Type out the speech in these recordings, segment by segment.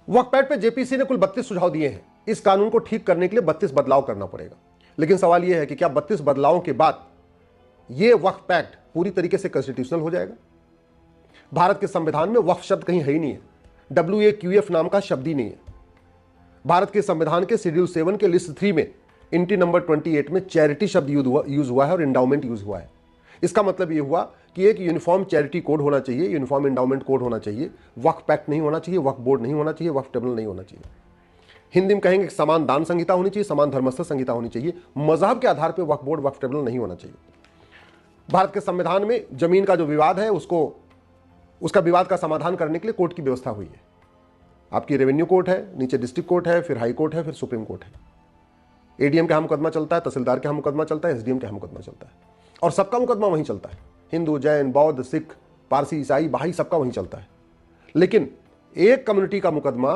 वक्फ act पे JPC ने कुल 32 सुझाव दिए हैं। इस कानून को ठीक करने के लिए 32 बदलाव करना पड़ेगा। लेकिन सवाल यह है कि क्या 32 बदलावों के बाद यह वक्फ एक्ट पूरी तरीके से कॉन्स्टिट्यूशनल हो जाएगा? भारत के संविधान में वक्फ शब्द कहीं है ही नहीं है। WAQF नाम का शब्द ही नहीं है। भारत के संविधान के शेड्यूल 7 के लिस्ट 3 में एंट्री नंबर 28 में चैरिटी शब्द यूज हुआ है और एंडाउमेंट यूज हुआ है। इसका मतलब यह हुआ कि एक यूनिफॉर्म चैरिटी कोड होना चाहिए, यूनिफॉर्म एंडाउमेंट कोड होना चाहिए, वक्फ एक्ट नहीं होना चाहिए, वक्फ बोर्ड नहीं होना चाहिए, वक्फ ट्रिब्यूनल नहीं होना चाहिए। हिंदी में कहेंगे समान दान संहिता होनी चाहिए, समान धर्मस्थ संहिता होनी चाहिए। मजहब के आधार पर वक्फ बोर्ड, वक्फ ट्रिब्यूनल नहीं होना चाहिए। भारत के संविधान में जमीन का जो विवाद है उसका विवाद का समाधान करने के लिए कोर्ट की व्यवस्था हुई है। आपकी रेवेन्यू कोर्ट है, नीचे डिस्ट्रिक्ट कोर्ट है, फिर हाई कोर्ट है, फिर सुप्रीम कोर्ट है। एडीएम का मुकदमा चलता है, तहसीलदार का मुकदमा चलता है, एसडीएम का मुकदमा चलता है, और सबका मुकदमा वहीं चलता है। हिंदू, जैन, बौद्ध, सिख, पारसी, ईसाई, बहाई सबका वहीं चलता है। लेकिन एक कम्युनिटी का मुकदमा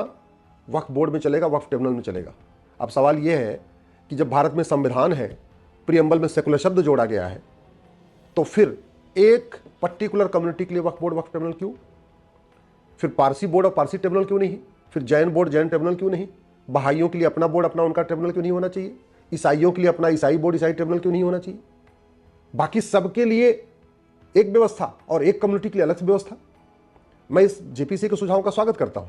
वक्फ बोर्ड में चलेगा, वक्फ ट्रिब्यूनल में चलेगा। अब सवाल यह है कि जब भारत में संविधान है, प्रीएम्बल में सेकुलर शब्द जोड़ा गया है, तो फिर एक पर्टिकुलर कम्युनिटी के लिए वक्फ बोर्ड, वक्फ ट्रिब्यूनल क्यों? फिर पारसी बोर्ड और पारसी ट्रिब्यूनल क्यों नहीं? फिर जैन बोर्ड, जैन ट्रिब्यूनल क्यों नहीं? बहाइयों के लिए अपना बोर्ड, अपना उनका ट्रिब्यूनल क्यों नहीं होना चाहिए? ईसाइयों के लिए अपना ईसाई बोर्ड, ईसाई ट्रिब्यूनल क्यों नहीं होना चाहिए? बाकी सबके लिए एक व्यवस्था और एक कम्युनिटी के लिए अलग व्यवस्था। मैं इस जेपीसी के सुझावों का स्वागत करता हूं।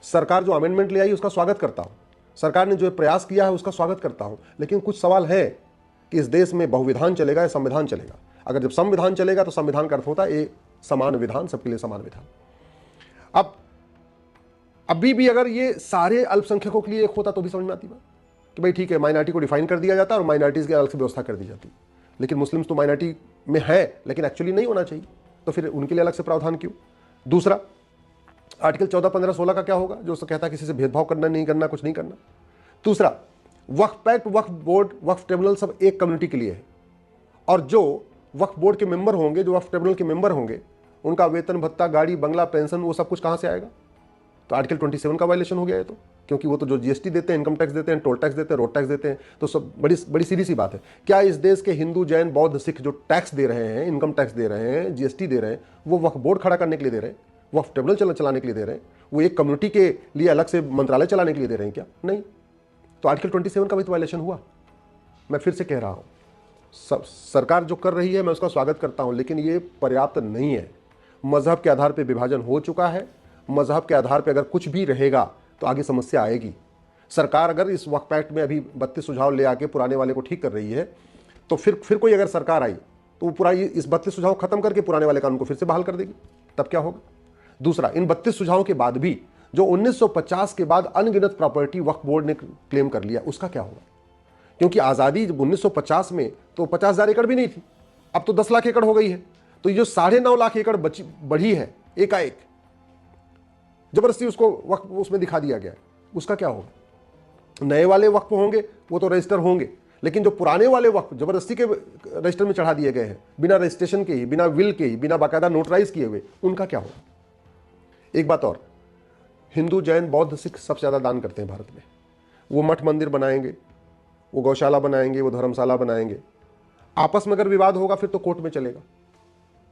सरकार जो अमेंडमेंट ले आई उसका स्वागत करता हूं। सरकार ने जो प्रयास किया है उसका स्वागत करता हूं। लेकिन कुछ सवाल है कि इस देश में बहुविधान चलेगा या संविधान चलेगा? अगर जब संविधान चलेगा तो संविधान का अर्थ होता है एक समान विधान, सबके लिए समान विधान। अब अभी भी अगर ये सारे अल्पसंख्यकों के लिए एक होता तो भी समझ में आती बात कि भाई ठीक है, माइनॉरिटी को डिफाइन कर दिया जाता है और माइनॉरिटीज की अलग से व्यवस्था कर दी जाती। लेकिन मुस्लिम्स तो माइनॉरिटी में है लेकिन एक्चुअली नहीं होना चाहिए, तो फिर उनके लिए अलग से प्रावधान क्यों? दूसरा, आर्टिकल 14, 15, 16 का क्या होगा जो कहता है किसी से भेदभाव करना नहीं करना, कुछ नहीं करना। दूसरा, वक्फ एक्ट, वक्फ बोर्ड, वक्फ ट्रिब्यूनल सब एक कम्युनिटी के लिए है, और जो वक्फ बोर्ड के मेंबर होंगे, जो वक्फ ट्रिब्यूनल के मेंबर होंगे, उनका वेतन भत्ता, गाड़ी, बंगला, पेंशन, वो सब कुछ कहां से आएगा? तो आर्टिकल 27 का वायलेशन हो गया है। तो क्योंकि वो तो जो जीएसटी देते हैं, इनकम टैक्स देते हैं, टोल टैक्स देते हैं, रोड टैक्स देते हैं, तो सब बड़ी सीधी सी बात है। क्या इस देश के हिंदू, जैन, बौद्ध, सिख जो टैक्स दे रहे हैं, इनकम टैक्स दे रहे हैं, जीएसटी दे रहे हैं, वो वक्फ बोर्ड खड़ा करने के लिए दे रहे हैं, वक्फ ट्रिब्यूनल चलाने के लिए दे रहे हैं, वो एक कम्युनिटी के लिए अलग से मंत्रालय चलाने के लिए दे रहे हैं क्या? नहीं। तो आर्टिकल 27 का भी तो वायलेशन हुआ। मैं फिर से कह रहा हूं, सरकार जो कर रही है मैं उसका स्वागत करता हूं, लेकिन ये पर्याप्त नहीं है। मजहब के आधार पर विभाजन हो चुका है। मजहब के आधार पर अगर कुछ भी रहेगा तो आगे समस्या आएगी। सरकार अगर इस वक्फ एक्ट में अभी 32 सुझाव ले आके पुराने वाले को ठीक कर रही है, तो फिर कोई अगर सरकार आई तो वो पूरा इस 32 सुझाव खत्म करके पुराने वाले कानून को फिर से बहाल कर देगी। तब क्या होगा? दूसरा, इन 32 सुझावों के बाद भी जो 1950 के बाद अनगिनत प्रॉपर्टी वक्फ बोर्ड ने क्लेम कर लिया, उसका क्या होगा? क्योंकि आज़ादी जब 1950 में तो 50,000 एकड़ भी नहीं थी, अब तो 10 लाख एकड़ हो गई है। तो ये जो 9.5 लाख एकड़ बढ़ी है एकाएक, जबरदस्ती उसको वक्फ उसमें दिखा दिया गया है, उसका क्या होगा? नए वाले वक्फ होंगे वो तो रजिस्टर होंगे, लेकिन जो पुराने वाले वक्फ जबरदस्ती के रजिस्टर में चढ़ा दिए गए हैं, बिना रजिस्ट्रेशन के ही, बिना विल के ही, बिना बाकायदा नोटराइज किए हुए, उनका क्या होगा? एक बात और, हिंदू, जैन, बौद्ध, सिख सबसे ज़्यादा दान करते हैं भारत में। वो मठ मंदिर बनाएंगे, वो गौशाला बनाएंगे, वो धर्मशाला बनाएंगे। आपस में अगर विवाद होगा फिर तो कोर्ट में चलेगा।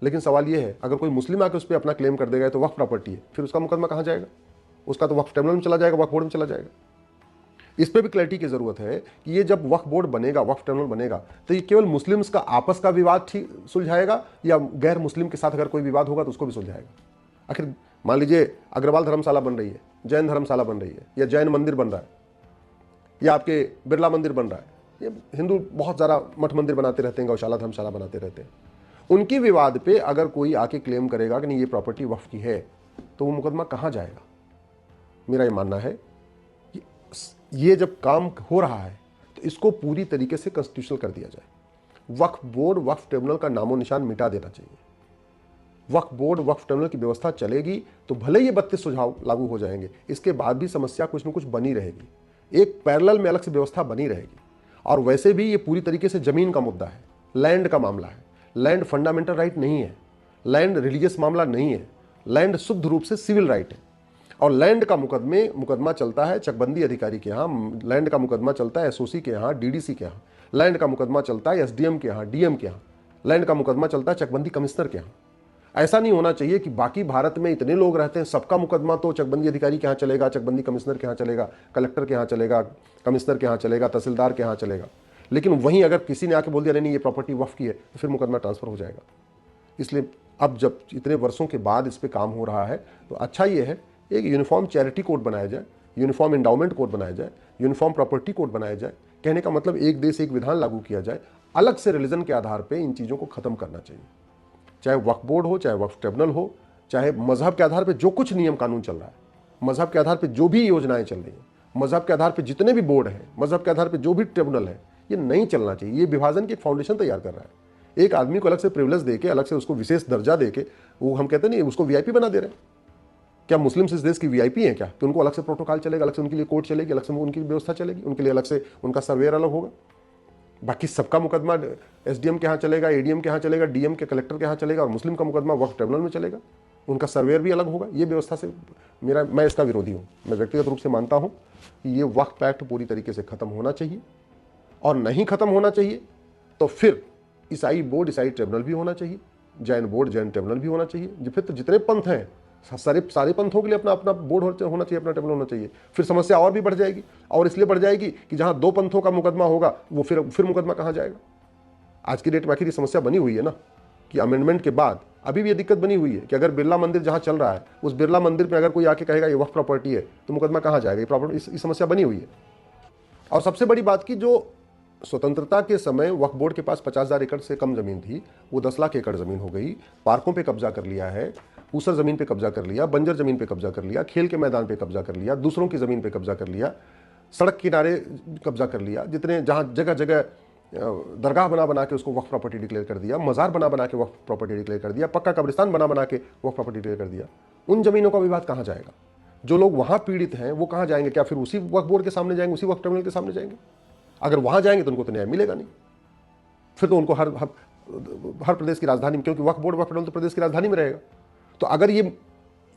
लेकिन सवाल ये है, अगर कोई मुस्लिम आकर उस पर अपना क्लेम कर देगा तो वक्फ प्रॉपर्टी है, फिर उसका मुकदमा कहाँ जाएगा? उसका तो वक्फ ट्रिब्यूनल में चला जाएगा, वक्फ बोर्ड में चला जाएगा। इस पर भी क्लैरिटी की जरूरत है कि ये जब वक्फ बोर्ड बनेगा, वक्फ ट्रिब्यूनल बनेगा, तो ये केवल मुस्लिम्स का आपस का विवाद ठीक सुलझाएगा या गैर मुस्लिम के साथ अगर कोई विवाद होगा तो उसको भी सुलझाएगा? आखिर मान लीजिए अग्रवाल धर्मशाला बन रही है, जैन धर्मशाला बन रही है, या जैन मंदिर बन रहा है, या आपके बिरला मंदिर बन रहा है, ये हिंदू बहुत ज़्यादा मठ मंदिर बनाते रहते हैं, गौशाला धर्मशाला बनाते रहते हैं। उनकी विवाद पे अगर कोई आके क्लेम करेगा कि नहीं ये प्रॉपर्टी वक्फ की है, तो वो मुकदमा कहाँ जाएगा? मेरा ये मानना है कि ये जब काम हो रहा है तो इसको पूरी तरीके से कॉन्स्टिट्यूशनल कर दिया जाए। वक्फ बोर्ड, वक्फ ट्रिब्यूनल का नामो निशान मिटा देना चाहिए। वक्फ बोर्ड, वक्फ ट्रिब्यूनल की व्यवस्था चलेगी तो भले ये 32 सुझाव लागू हो जाएंगे, इसके बाद भी समस्या कुछ न कुछ बनी रहेगी। एक पैरेलल में अलग से व्यवस्था बनी रहेगी। और वैसे भी ये पूरी तरीके से जमीन का मुद्दा है, लैंड का मामला है। लैंड फंडामेंटल राइट नहीं है, लैंड रिलीजियस मामला नहीं है, लैंड शुद्ध रूप से सिविल राइट है। और लैंड का मुकदमा चलता है चकबंदी अधिकारी के यहाँ, लैंड का मुकदमा चलता है एसओसी के यहाँ, डीडीसी के यहाँ, लैंड का मुकदमा चलता है एसडीएम के यहाँ, डीएम के यहाँ, लैंड का मुकदमा चलता है चकबंदी कमिश्नर के यहाँ। ऐसा नहीं होना चाहिए कि बाकी भारत में इतने लोग रहते हैं, सबका मुकदमा तो चकबंदी अधिकारी के यहाँ चलेगा, चकबंदी कमिश्नर के यहाँ चलेगा, कलेक्टर के यहाँ चलेगा, कमिश्नर के यहाँ चलेगा, तहसीलदार के यहाँ चलेगा, लेकिन वहीं अगर किसी ने आके बोल दिया नहीं ये प्रॉपर्टी वक्फ की है तो फिर मुकदमा ट्रांसफर हो जाएगा। इसलिए अब जब इतने वर्षों के बाद इस पर काम हो रहा है तो अच्छा ये है एक यूनिफॉर्म चैरिटी कोड बनाया जाए, यूनिफॉर्म एंडाउमेंट कोड बनाया जाए, यूनिफॉर्म प्रॉपर्टी कोड बनाया जाए। कहने का मतलब एक देश एक विधान लागू किया जाए, अलग से रिलीजन के आधार पर इन चीज़ों को खत्म करना चाहिए। चाहे वक्फ बोर्ड हो, चाहे वक्फ ट्रिब्यूनल हो, चाहे मजहब के आधार पर जो कुछ नियम कानून चल रहा है, मजहब के आधार पर जो भी योजनाएं चल रही हैं, मजहब के आधार पर जितने भी बोर्ड हैं, मजहब के आधार पर जो भी ट्रिब्यूनल है, ये नहीं चलना चाहिए। ये विभाजन की एक फाउंडेशन तैयार कर रहा है। एक आदमी को अलग से प्रिविलेज देके, अलग से उसको विशेष दर्जा देके, वो हम कहते नहीं उसको वीआईपी बना दे रहे हैं। क्या मुस्लिम्स इस देश की वीआईपी हैं क्या? तो उनको अलग से प्रोटोकॉल चलेगा, अलग से उनके लिए कोर्ट चलेगी, अलग से उनकी व्यवस्था चलेगी, उनके लिए अलग से उनका सर्वेयर अलग होगा। बाकी सबका मुकदमा एसडीएम के यहाँ चलेगा, एडीएम के यहाँ चलेगा, डीएम के कलेक्टर के यहाँ चलेगा, और मुस्लिम का मुकदमा वक्फ ट्रिब्यूनल में चलेगा, उनका सर्वेयर भी अलग होगा। ये व्यवस्था से मैं इसका विरोधी हूँ। मैं व्यक्तिगत रूप से मानता हूँ कि ये वक्फ एक्ट पूरी तरीके से खत्म होना चाहिए, और नहीं खत्म होना चाहिए तो फिर ईसाई बोर्ड ईसाई ट्रिब्यूनल भी होना चाहिए, जैन बोर्ड जैन ट्रिब्यूनल भी होना चाहिए। फिर तो जितने पंथ हैं सारे पंथों के लिए अपना अपना बोर्ड होना चाहिए, अपना ट्रिब्यूनल होना चाहिए। फिर समस्या और भी बढ़ जाएगी, और इसलिए बढ़ जाएगी कि जहां दो पंथों का मुकदमा होगा वो फिर मुकदमा कहां जाएगा। आज की डेट में आखिर ये समस्या बनी हुई है ना कि अमेंडमेंट के बाद अभी भी ये दिक्कत बनी हुई है कि अगर बिरला मंदिर जहां चल रहा है उस बिरला मंदिर में अगर कोई आके कहेगा ये वक्फ प्रॉपर्टी है तो मुकदमा कहां जाएगा। ये प्रॉपर्टी इस समस्या बनी हुई है। और सबसे बड़ी बात की, जो स्वतंत्रता के समय वक्फ बोर्ड के पास 50,000 एकड़ से कम जमीन थी, वो 10 लाख एकड़ जमीन हो गई। पार्कों पे कब्जा कर लिया है, ऊसर जमीन पे कब्जा कर लिया, बंजर जमीन पे कब्जा कर लिया, खेल के मैदान पे कब्जा कर लिया, दूसरों की जमीन पे कब्जा कर लिया, सड़क किनारे कब्जा कर लिया, जितने जहाँ जगह जगह दरगाह बना के उसको वक्फ प्रॉपर्टी डिक्लेयर कर दिया, मज़ार बना के वक्फ प्रॉपर्टी डिक्लेयर कर दिया, पक्का कब्रिस्तान बना के वक्फ प्रॉपर्टी डिक्लेयर कर दिया। उन जमीनों का विवाद कहाँ जाएगा? जो लोग वहाँ पीड़ित हैं वो कहाँ जाएंगे? क्या फिर उसी वक्फ बोर्ड के सामने जाएंगे, उसी वक्फ ट्रिब्यूनल के सामने जाएंगे? अगर वहाँ जाएंगे तो उनको तो न्याय मिलेगा नहीं। फिर तो उनको हर प्रदेश की राजधानी में, क्योंकि वक्फ बोर्ड वक्फ ट्रिब्यूनल तो प्रदेश की राजधानी में रहेगा। तो अगर ये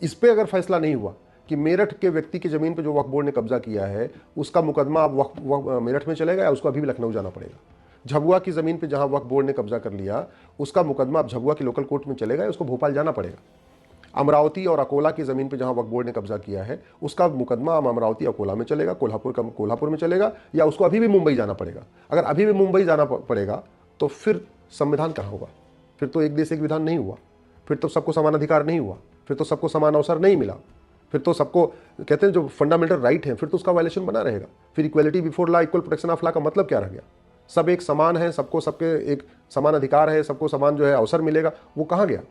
इस पर अगर फैसला नहीं हुआ कि मेरठ के व्यक्ति की ज़मीन पर जो वक्फ बोर्ड ने कब्जा किया है उसका मुकदमा अब मेरठ में चलेगा या उसको अभी भी लखनऊ जाना पड़ेगा। झबुआ की ज़मीन पे जहाँ वक्फ बोर्ड ने कब्जा कर लिया उसका मुकदमा अब झबुआ की लोकल कोर्ट में चलेगा या उसको भोपाल जाना पड़ेगा। अमरावती और अकोला की ज़मीन पे जहाँ वक्फ बोर्ड ने कब्जा किया है उसका मुकदमा अब अमरावती अकोला में चलेगा, कोल्हापुर में चलेगा, या उसको अभी भी मुंबई जाना पड़ेगा। अगर अभी भी मुंबई जाना पड़ेगा तो फिर संविधान कहाँ होगा? फिर तो एक देश एक विधान नहीं हुआ, फिर तो सबको समान अधिकार नहीं हुआ, फिर तो सबको समान अवसर नहीं मिला, फिर तो सबको कहते हैं जो फंडामेंटल राइट है फिर तो उसका वायलेशन बना रहेगा। फिर equality before law, equal protection of law का मतलब क्या रह गया? सब एक समान है, सबको सबके एक समान अधिकार है, सबको समान जो है अवसर मिलेगा, वो कहाँ गया?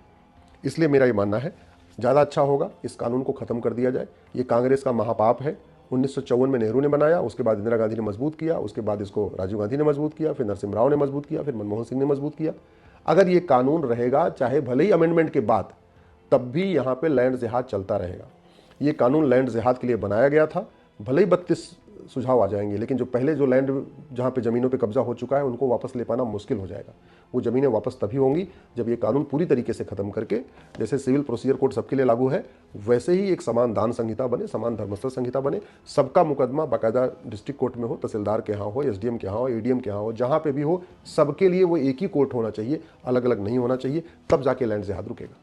इसलिए मेरा ये मानना है ज़्यादा अच्छा होगा इस कानून को ख़त्म कर दिया जाए। ये कांग्रेस का महापाप है। 1954 में नेहरू ने बनाया, उसके बाद इंदिरा गांधी ने मजबूत किया, उसके बाद इसको राजीव गांधी ने मजबूत किया, फिर नरसिम्हा राव ने मजबूत किया, फिर मनमोहन सिंह ने मजबूत किया। अगर ये कानून रहेगा, चाहे भले ही अमेंडमेंट के बाद, तब भी यहाँ पे लैंड जिहाद चलता रहेगा। ये कानून लैंड जिहाद के लिए बनाया गया था। भले ही 32 सुझाव आ जाएंगे, लेकिन जो पहले जो लैंड जहाँ पे ज़मीनों पे कब्जा हो चुका है उनको वापस ले पाना मुश्किल हो जाएगा। वो ज़मीनें वापस तभी होंगी जब ये कानून पूरी तरीके से ख़त्म करके, जैसे सिविल प्रोसीजर कोड सबके लिए लागू है वैसे ही एक समान दान संहिता बने, समान धर्मस्थल संहिता बने, सबका मुकदमा बाकायदा डिस्ट्रिक्ट कोर्ट में हो, तहसीलदार के यहाँ हो, एसडीएम के यहाँ हो, एडीएम के यहाँ हो, जहाँ पे भी हो, सबके लिए वो एक ही कोर्ट होना चाहिए, अलग अलग नहीं होना चाहिए। तब जाके लैंड जिहाद रुकेगा।